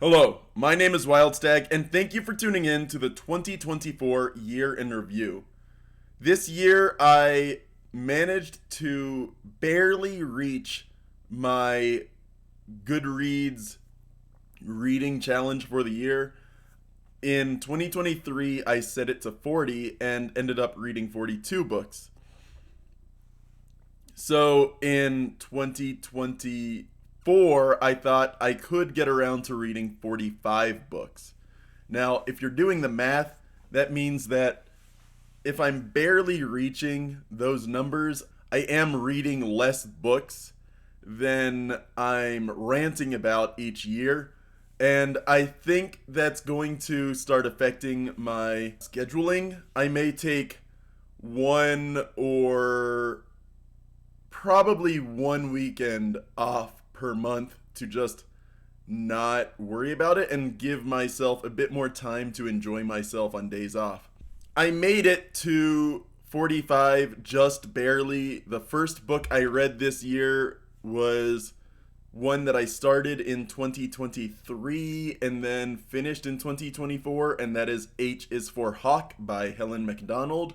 Hello, my name is Wildstag, and thank you for tuning in to the 2024 Year in Review. This year, I managed to barely reach my Goodreads reading challenge for the year. In 2023, I set it to 40 and ended up reading 42 books. So in 2024, I thought I could get around to reading 45 books. Now, if you're doing the math, that means that if I'm barely reaching those numbers, I am reading less books than I'm ranting about each year. And I think that's going to start affecting my scheduling. I may take one or probably one weekend off per month to just not worry about it and give myself a bit more time to enjoy myself on days off. I made it to 45 just barely. The first book I read this year was one that I started in 2023 and then finished in 2024, and that is H is for Hawk by Helen MacDonald.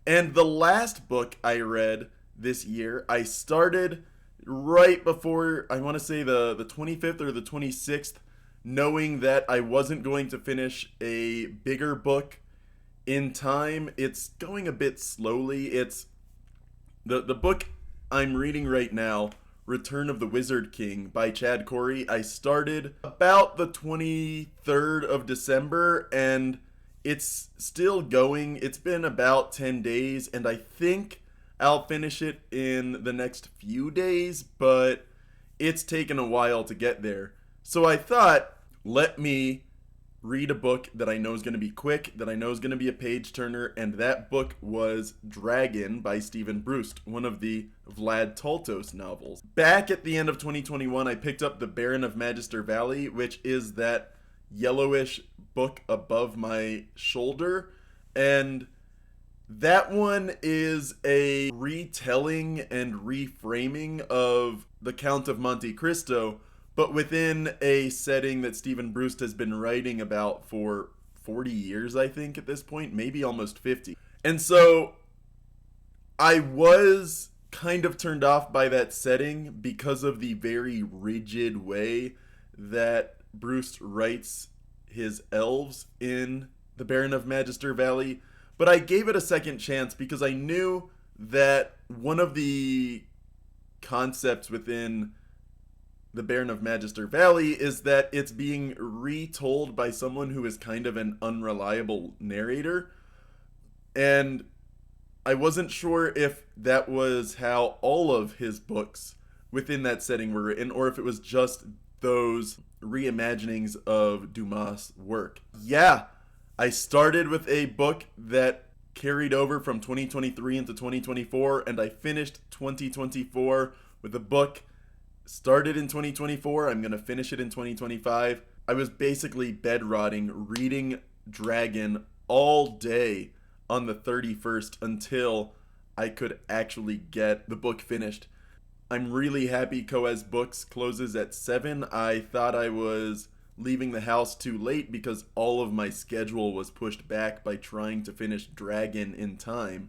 And the last book I read this year, I started right before, I want to say the 25th or the 26th, knowing that I wasn't going to finish a bigger book in time. It's going a bit slowly. It's the book I'm reading right now, Return of the Wizard King by Chad Corey. I started about the 23rd of December and it's still going. It's been about 10 days and I think I'll finish it in the next few days, but it's taken a while to get there. So I thought, let me read a book that I know is going to be quick, that I know is going to be a page turner, and that book was Dragon by Stephen Brust, one of the Vlad Tolstos novels. Back at the end of 2021, I picked up The Baron of Magister Valley, which is that yellowish book above my shoulder, and that one is a retelling and reframing of The Count of Monte Cristo, but within a setting that Stephen Brust has been writing about for 40 years, I think, at this point, maybe almost 50. And so I was kind of turned off by that setting because of the very rigid way that Brust writes his elves in The Baron of Magister Valley. But I gave it a second chance because I knew that one of the concepts within The Baron of Magister Valley is that it's being retold by someone who is kind of an unreliable narrator. And I wasn't sure if that was how all of his books within that setting were written or if it was just those reimaginings of Dumas' work. Yeah, I started with a book that carried over from 2023 into 2024, and I finished 2024 with a book started in 2024. I'm going to finish it in 2025. I was basically bedrotting reading Dragon all day on the 31st until I could actually get the book finished. I'm really happy Coes Books closes at 7. I thought I was leaving the house too late because all of my schedule was pushed back by trying to finish Dragon in time.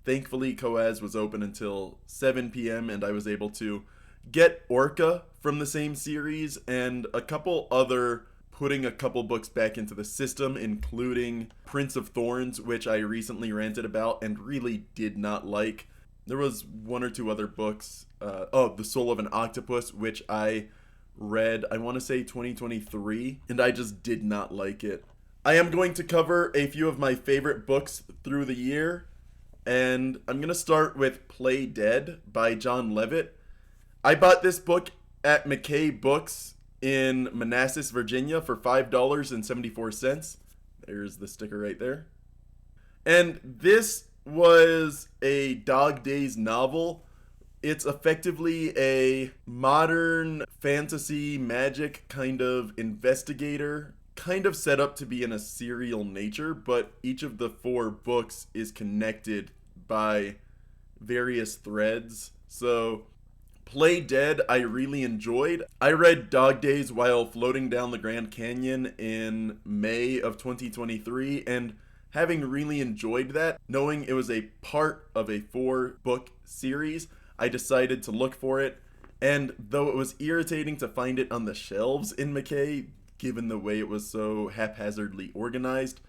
Thankfully, Coes was open until 7 p.m. and I was able to get Orca from the same series and a couple other putting a couple books back into the system, including Prince of Thorns, which I recently ranted about and really did not like. There was one or two other books. The Soul of an Octopus, which I read, I want to say 2023, and I just did not like it. I am going to cover a few of my favorite books through the year, and I'm going to start with Play Dead by John Levitt. I bought this book at McKay Books in Manassas, Virginia for $5.74. There's the sticker right there. And this was a Dog Days novel. It's effectively a modern fantasy magic kind of investigator, kind of set up to be in a serial nature, but each of the 4 books is connected by various threads. So Play Dead, I really enjoyed. I read Dog Days while floating down the Grand Canyon in May of 2023, and having really enjoyed that, knowing it was a part of a 4-book series, I decided to look for it. And though it was irritating to find it on the shelves in McKay, given the way it was so haphazardly organized,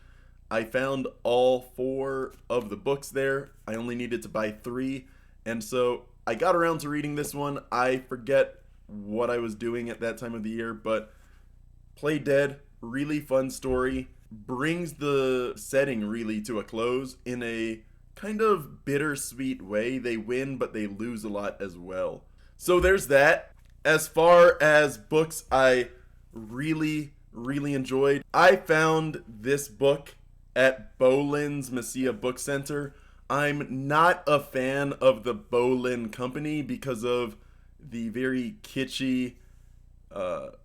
I found all 4 of the books there. I only needed to buy 3, and so I got around to reading this one. I forget what I was doing at that time of the year, but Play Dead, really fun story, brings the setting really to a close in a kind of bittersweet way. They win, but they lose a lot as well. So there's that. As far as books I really enjoyed, I found this book at Bolin's Messiah Book Center. I'm not a fan of the Bolin company because of the very kitschy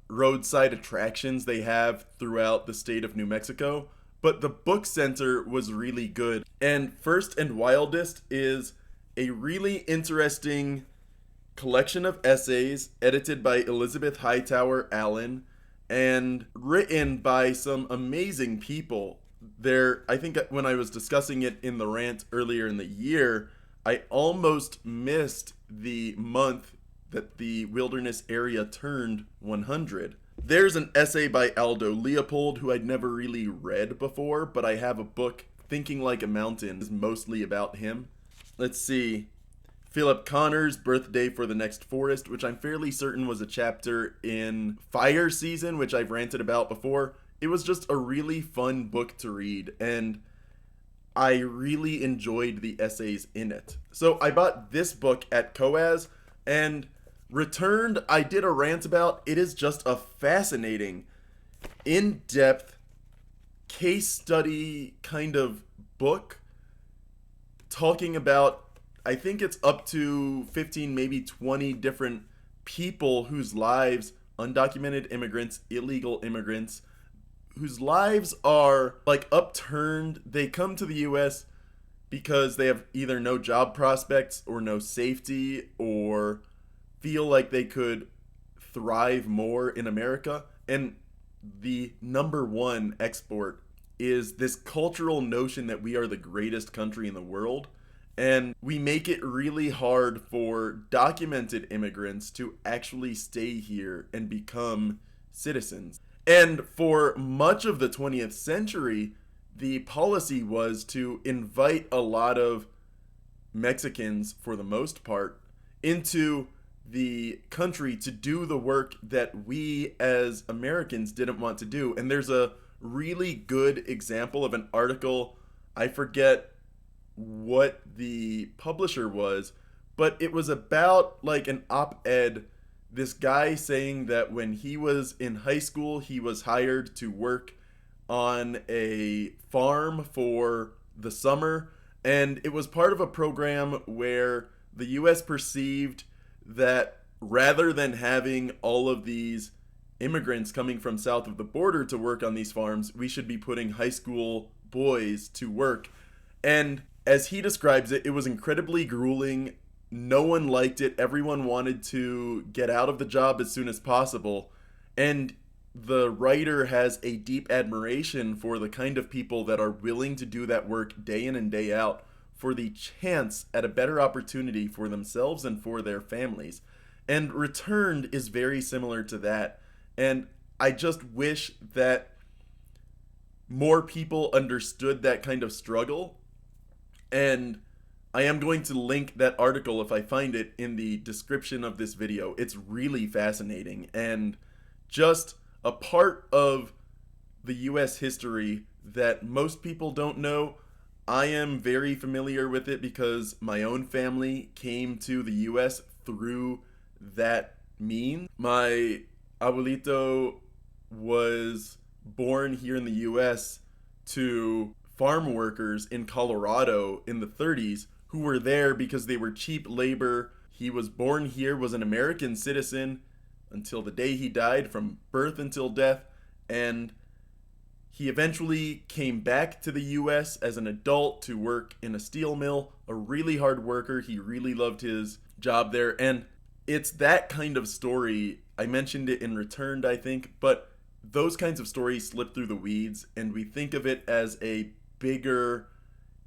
roadside attractions they have throughout the state of New Mexico, but the book center was really good. And First and Wildest is a really interesting collection of essays edited by Elizabeth Hightower Allen and written by some amazing people. I think when I was discussing it in the rant earlier in the year, I almost missed the month that the wilderness area turned 100. There's an essay by Aldo Leopold, who I'd never really read before, but I have a book, Thinking Like a Mountain, is mostly about him. Let's see. Philip Connor's Birthday for the Next Forest, which I'm fairly certain was a chapter in Fire Season, which I've ranted about before. It was just a really fun book to read, and I really enjoyed the essays in it. So I bought this book at Koaz, and Returned, I did a rant about. It is just a fascinating, in-depth, case study kind of book, talking about, I think it's up to 15, maybe 20 different people whose lives, undocumented immigrants, illegal immigrants, whose lives are like upturned. They come to the US because they have either no job prospects or no safety, or feel like they could thrive more in America. And the number one export is this cultural notion that we are the greatest country in the world. And we make it really hard for documented immigrants to actually stay here and become citizens. And for much of the 20th century, the policy was to invite a lot of Mexicans, for the most part, into the country to do the work that we as Americans didn't want to do. And there's a really good example of an article, I forget what the publisher was, but it was about like an op-ed, this guy saying that when he was in high school, he was hired to work on a farm for the summer, and it was part of a program where the US perceived that rather than having all of these immigrants coming from south of the border to work on these farms, we should be putting high school boys to work. And as he describes it, it was incredibly grueling. No one liked it. Everyone wanted to get out of the job as soon as possible. And the writer has a deep admiration for the kind of people that are willing to do that work day in and day out for the chance at a better opportunity for themselves and for their families. And Returned is very similar to that. And I just wish that more people understood that kind of struggle. And I am going to link that article, if I find it, in the description of this video. It's really fascinating and just a part of the US history that most people don't know. I am very familiar with it because my own family came to the US through that means. My abuelito was born here in the US to farm workers in Colorado in the 30s who were there because they were cheap labor. He was born here, was an American citizen until the day he died, from birth until death, and he eventually came back to the US as an adult to work in a steel mill, a really hard worker. He really loved his job there, and it's that kind of story. I mentioned it in Returned, I think, but those kinds of stories slip through the weeds, and we think of it as a bigger,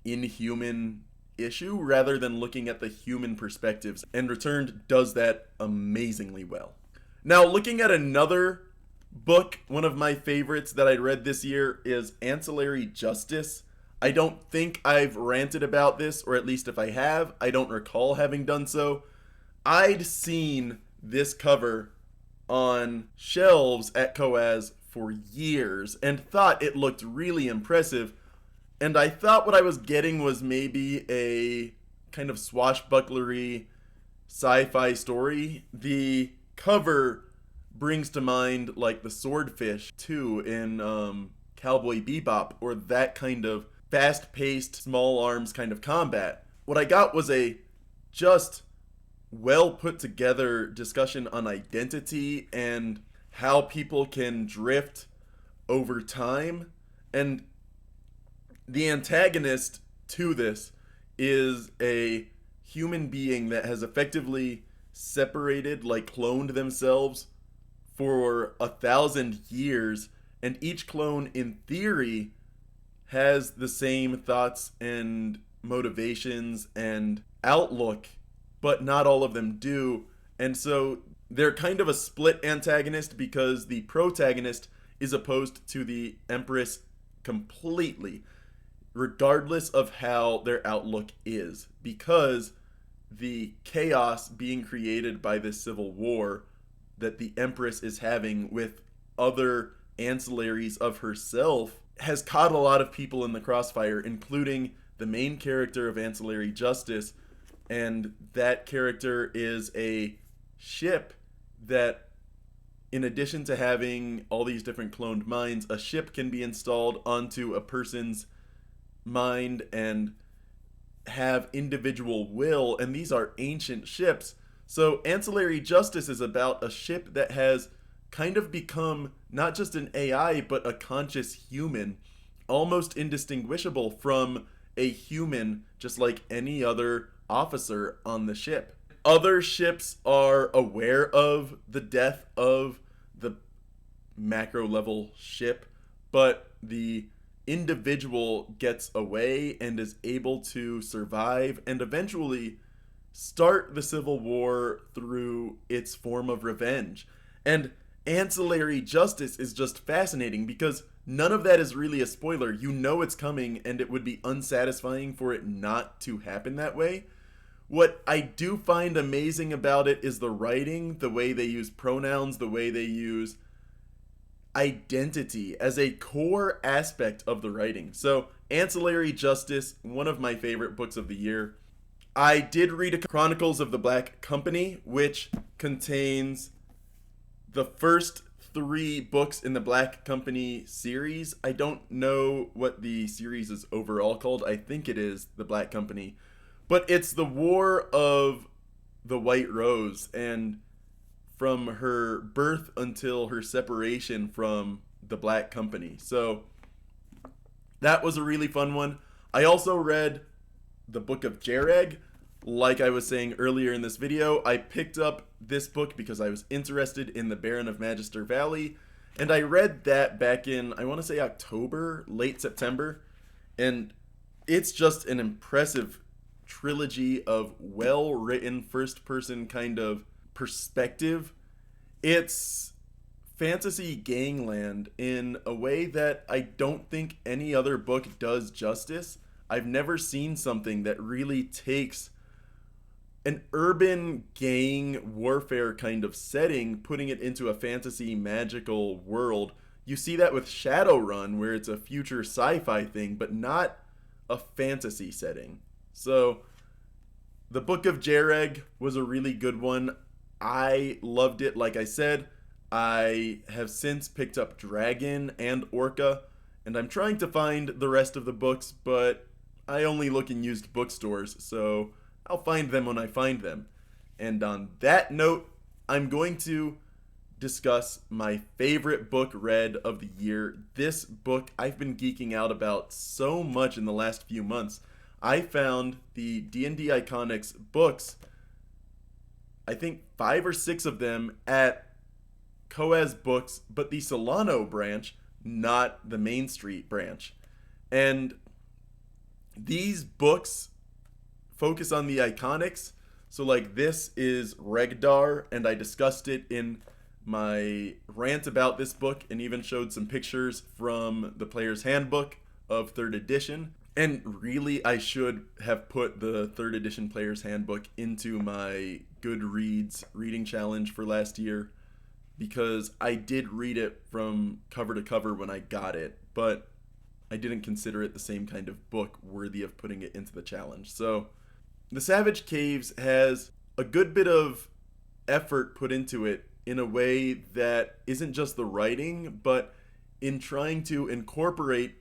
inhuman issue rather than looking at the human perspectives. And Returned does that amazingly well. Now, looking at another book, one of my favorites that I read this year is Ancillary Justice. I don't think I've ranted about this, or at least if I have, I don't recall having done so. I'd seen this cover on shelves at Coas for years and thought it looked really impressive. And I thought what I was getting was maybe a kind of swashbucklery sci-fi story. The cover brings to mind like the Swordfish 2 in Cowboy Bebop, or that kind of fast-paced, small arms kind of combat. What I got was a just well put together discussion on identity and how people can drift over time. And the antagonist to this is a human being that has effectively separated, like cloned themselves for 1,000 years, and each clone in theory has the same thoughts and motivations and outlook, but not all of them do. And so they're kind of a split antagonist because the protagonist is opposed to the Empress completely, regardless of how their outlook is, because the chaos being created by this civil war that the Empress is having with other ancillaries of herself has caught a lot of people in the crossfire, including the main character of Ancillary Justice. And that character is a ship that, in addition to having all these different cloned minds, a ship can be installed onto a person's mind and have individual will, and these are ancient ships. So Ancillary Justice is about a ship that has kind of become not just an AI, but a conscious human, almost indistinguishable from a human, just like any other officer on the ship. Other ships are aware of the death of the macro level ship, but the individual gets away and is able to survive and eventually start the Civil War through its form of revenge. And Ancillary Justice is just fascinating because none of that is really a spoiler. You know it's coming, and it would be unsatisfying for it not to happen that way. What I do find amazing about it is the writing, the way they use pronouns, the way they use identity as a core aspect of the writing. So, Ancillary Justice, one of my favorite books of the year. I did read Chronicles of the Black Company, which contains the first 3 books in the Black Company series. I don't know what the series is overall called. I think it is the Black Company. But it's the War of the White Rose, and from her birth until her separation from the Black Company. So that was a really fun one. I also read the Book of Jereg. Like I was saying earlier in this video, I picked up this book because I was interested in the Baron of Magister Valley, and I read that back in, I want to say October, late September, and it's just an impressive trilogy of well-written first-person kind of perspective. It's fantasy gangland in a way that I don't think any other book does justice. I've never seen something that really takes an urban gang warfare kind of setting, putting it into a fantasy magical world. You see that with Shadowrun, where it's a future sci-fi thing, but not a fantasy setting. So, the Book of Jereg was a really good one. I loved it. Like I said, I have since picked up Dragon and Orca, and I'm trying to find the rest of the books, but I only look in used bookstores, so I'll find them when I find them. And on that note, I'm going to discuss my favorite book read of the year. This book I've been geeking out about so much in the last few months. I found the D&D Iconics books I think 5 or 6 of them at Coas Books, but the Solano branch, not the Main Street branch. And these books focus on the iconics. So, like, this is Regdar, and I discussed it in my rant about this book and even showed some pictures from the Player's Handbook of 3rd edition. And really, I should have put the 3rd edition Player's Handbook into my Goodreads reading challenge for last year, because I did read it from cover to cover when I got it, but I didn't consider it the same kind of book worthy of putting it into the challenge. So, The Savage Caves has a good bit of effort put into it in a way that isn't just the writing, but in trying to incorporate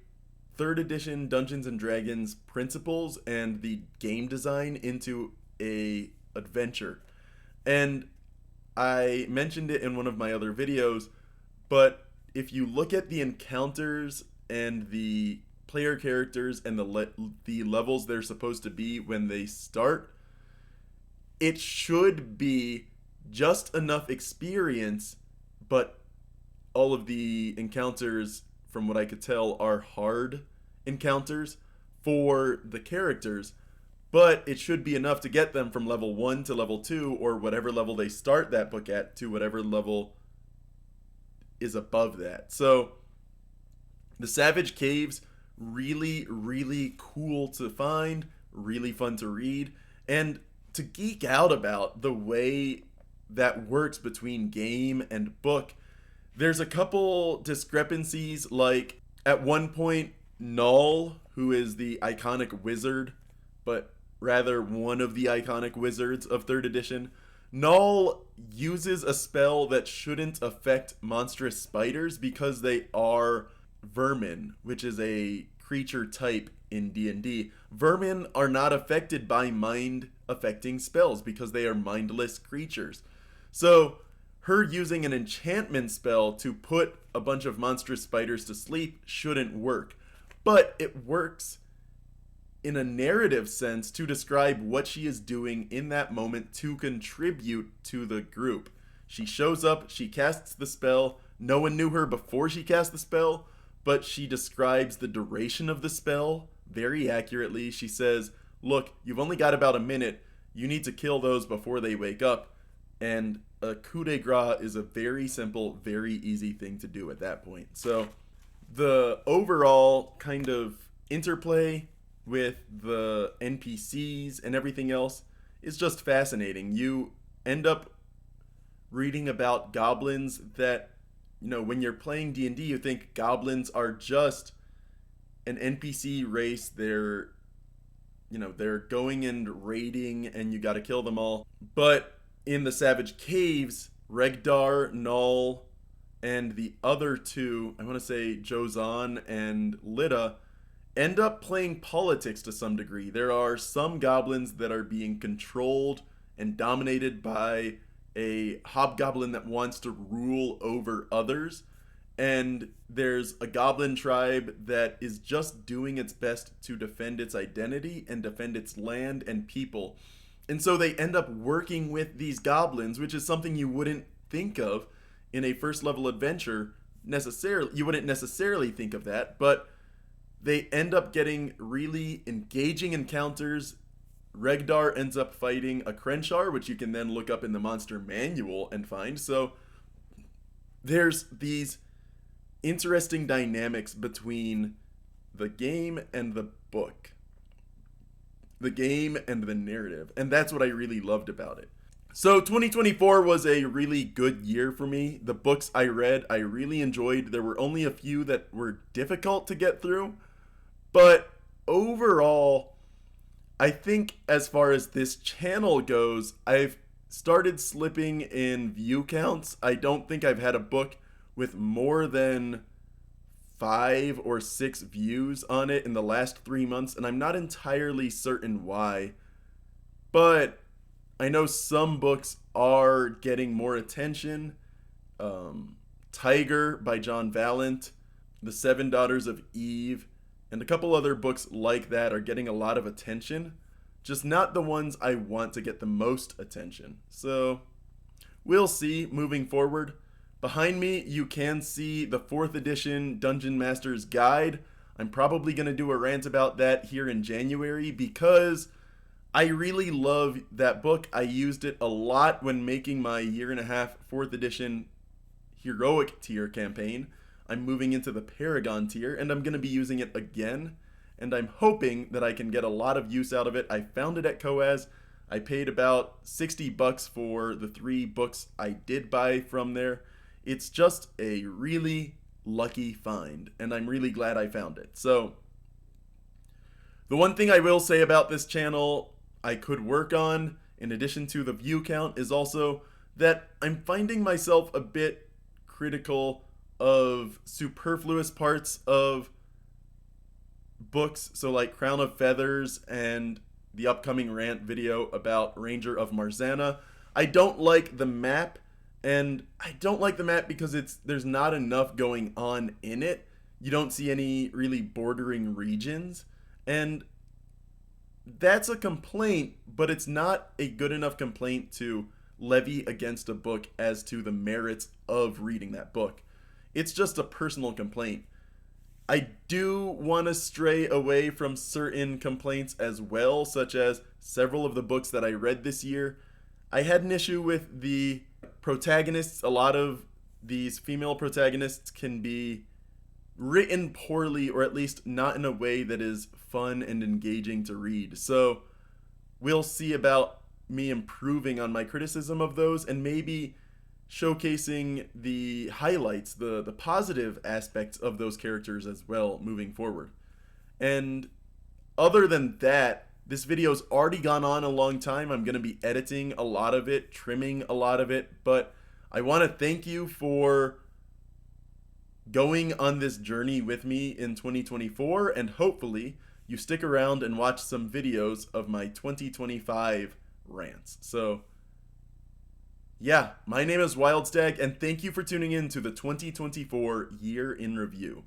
3rd edition Dungeons and Dragons principles and the game design into a adventure. And I mentioned it in one of my other videos, but if you look at the encounters and the player characters and the levels they're supposed to be when they start, it should be just enough experience, but all of the encounters, from what I could tell, are hard encounters for the characters, but it should be enough to get them from level 1 to level 2, or whatever level they start that book at, to whatever level is above that. So the Savage Caves, really, really cool to find, really fun to read, and to geek out about the way that works between game and book. There's a couple discrepancies, like at one point, Null, who is the iconic wizard, but rather one of the iconic wizards of 3rd edition, Null uses a spell that shouldn't affect monstrous spiders because they are vermin, which is a creature type in D&D. Vermin are not affected by mind affecting spells because they are mindless creatures. So her using an enchantment spell to put a bunch of monstrous spiders to sleep shouldn't work. But it works in a narrative sense to describe what she is doing in that moment to contribute to the group. She shows up, she casts the spell. No one knew her before she cast the spell, but she describes the duration of the spell very accurately. She says, look, you've only got about a minute. You need to kill those before they wake up. And a coup de grace is a very simple, very easy thing to do at that point. So the overall kind of interplay with the NPCs and everything else is just fascinating. You end up reading about goblins that, you know, when you're playing D&D, you think goblins are just an NPC race. They're going and raiding and you got to kill them all. But in the Savage Caves, Regdar, Null, and the other two, I want to say Jozan and Lita, end up playing politics to some degree. There are some goblins that are being controlled and dominated by a hobgoblin that wants to rule over others. And there's a goblin tribe that is just doing its best to defend its identity and defend its land and people. And so they end up working with these goblins, which is something you wouldn't think of in a first level adventure necessarily. You wouldn't necessarily think of that, but they end up getting really engaging encounters. Regdar ends up fighting a Krenchar, which you can then look up in the monster manual and find. So there's these interesting dynamics between the game and the book, the game and the narrative, and that's what I really loved about it. So 2024 was a really good year for me. The books I read, I really enjoyed. There were only a few that were difficult to get through, but overall, I think as far as this channel goes, I've started slipping in view counts. I don't think I've had a book with more than 5 or 6 views on it in the last 3 months, and I'm not entirely certain why. But I know some books are getting more attention. Tiger by John Valent, The Seven Daughters of Eve, and a couple other books like that are getting a lot of attention. just not the ones I want to get the most attention. So we'll see moving forward. Behind me, you can see the 4th edition Dungeon Master's Guide. I'm probably going to do a rant about that here in January because I really love that book. I used it a lot when making my year and a half 4th edition Heroic tier campaign. I'm moving into the Paragon tier, and I'm going to be using it again. And I'm hoping that I can get a lot of use out of it. I found it at Koaz. I paid about $60 for the 3 books I did buy from there. It's just a really lucky find, and I'm really glad I found it. So, the one thing I will say about this channel I could work on, in addition to the view count, is also that I'm finding myself a bit critical of superfluous parts of books, so like Crown of Feathers and the upcoming rant video about Ranger of Marzana. I don't like the map, and I don't like the map because there's not enough going on in it. You don't see any really bordering regions, and that's a complaint, but it's not a good enough complaint to levy against a book as to the merits of reading that book. It's just a personal complaint. I do want to stray away from certain complaints as well, such as several of the books that I read this year. I had an issue with the protagonists. A lot of these female protagonists can be written poorly, or at least not in a way that is fun and engaging to read. So we'll see about me improving on my criticism of those and maybe showcasing the highlights, the positive aspects of those characters as well moving forward. And other than that, this video's already gone on a long time. I'm going to be editing a lot of it, trimming a lot of it, but I want to thank you for going on this journey with me in 2024, and hopefully you stick around and watch some videos of my 2025 rants. So yeah, my name is Wildstag, and thank you for tuning in to the 2024 Year in Review.